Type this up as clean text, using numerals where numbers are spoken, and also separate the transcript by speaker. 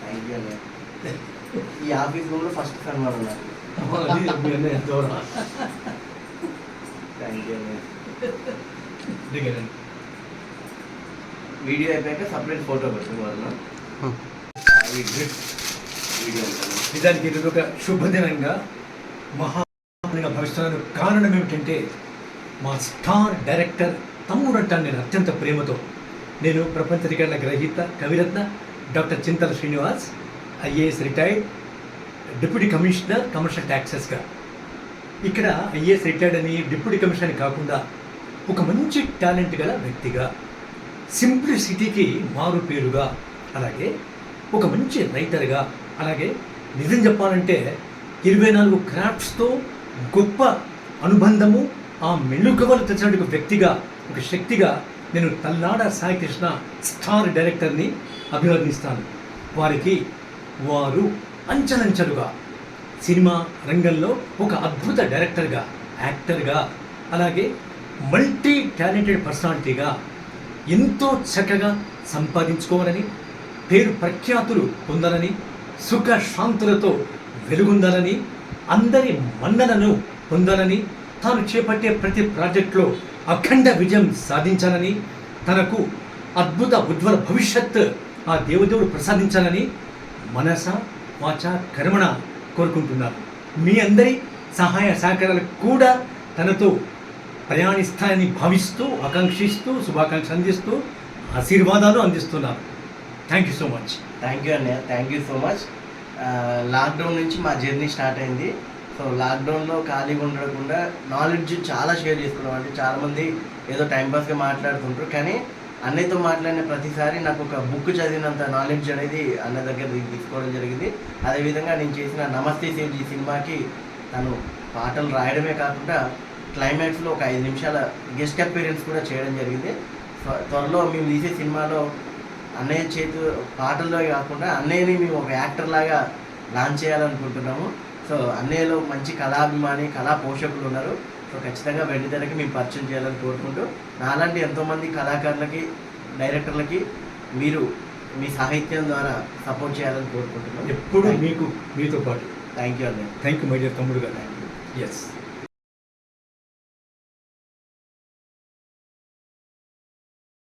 Speaker 1: Thank you అన్న. ఈ office రూమ్లో ఫస్ట్ సన్మానం నాకు. థ్యాంక్ యూ అన్న. వీడియో అయిపోయాక సపరేట్ ఫోటో పెట్టుకోవాలన్నా. వీడియో
Speaker 2: నిజానికి ఇది ఒక శుభదినంగా మహాగా భావిస్తున్నాను. కారణం ఏమిటంటే మా స్టార్ డైరెక్టర్ తమ్ముడు అంటాను నేను అత్యంత ప్రేమతో. నేను ప్రపంచ రికార్డుల గ్రహీత కవిరత్న doctor Chintala Srinivas, IAS retired, deputy commissioner commercial ట్యాక్సెస్గా. ఇక్కడ ఐఏఎస్ రిటైర్డ్ అని డిప్యూటీ కమిషనర్ కాకుండా ఒక మంచి టాలెంట్ గల వ్యక్తిగా, సింప్లిసిటీకి మారు పేరుగా, అలాగే ఒక మంచి రైటర్గా, అలాగే నిజం చెప్పాలంటే 24 క్రాఫ్ట్స్తో గొప్ప అనుబంధము, ఆ మెలుకవలు తెచ్చినట్టు వ్యక్తిగా, ఒక శక్తిగా నేను తల్లాడ సాయికృష్ణ స్టార్ డైరెక్టర్ని అభివర్ణిస్తాను. వారు అంచెలంచెలుగా సినిమా రంగంలో ఒక అద్భుత డైరెక్టర్గా, యాక్టర్గా, అలాగే మల్టీ టాలెంటెడ్ పర్సనాలిటీగా ఎంతో చక్కగా సంపాదించుకోవాలని, పేరు ప్రఖ్యాతులు పొందాలని, సుఖ శాంతులతో వెలుగొందాలని, అందరి మన్ననను పొందాలని, తాను చేపట్టే ప్రతి ప్రాజెక్టులో అఖండ విజయం సాధించాలని, తనకు అద్భుత ఉజ్వల భవిష్యత్ ఆ దేవదేవుడు ప్రసాదించాలని మనస వాచ కర్మణ కోరుకుంటున్నారు. మీ అందరి సహాయ సహకారాలు కూడా తనతో ప్రయాణిస్తాయని భావిస్తూ, ఆకాంక్షిస్తూ, శుభాకాంక్షలు అందిస్తూ, ఆశీర్వాదాలు అందిస్తున్నారు. Thank you so much.
Speaker 1: Thank you అన్నయ్య, thank you so much. Lockdown నుంచి మా జర్నీ స్టార్ట్ అయింది. సో లాక్డౌన్లో ఖాళీగా ఉండకుండా నాలెడ్జ్ చాలా షేర్ చేసుకున్నాం. అంటే చాలామంది ఏదో టైంపాస్గా మాట్లాడుతుంటారు, కానీ అన్నయ్యతో మాట్లాడిన ప్రతిసారి నాకు ఒక బుక్ చదివినంత నాలెడ్జ్ అనేది అన్న దగ్గర తీసుకోవడం జరిగింది. అదేవిధంగా నేను చేసిన నమస్తే సేజ్ సినిమాకి తను పాటలు రాయడమే కాకుండా క్లైమాక్స్లో ఒక 5 నిమిషాల గెస్ట్ అపీరెన్స్ కూడా చేయడం జరిగింది. త్వరలో మేము తీసే సినిమాలో అన్నయ్య చేతు పాటల్లో కాకుండా అన్నయ్యని మేము ఒక యాక్టర్ లాగా లాంచ్ చేయాలనుకుంటున్నాము. సో అన్నయ్యలో మంచి కళాభిమాని, కళా పోషకులు ఉన్నారు. సో ఖచ్చితంగా వెండితెరకి మేము పరిచయం చేయాలని కోరుకుంటూ, నాలాంటి ఎంతోమంది కళాకారులకి, డైరెక్టర్లకి మీరు మీ సాహిత్యం ద్వారా సపోర్ట్ చేయాలని కోరుకుంటున్నాం.
Speaker 2: ఎప్పుడు మీతో పాటు.
Speaker 1: థ్యాంక్ యూ అన్నయ్య.
Speaker 2: థ్యాంక్ యూ మై డియర్ తమ్ముడు గారు. ఎస్.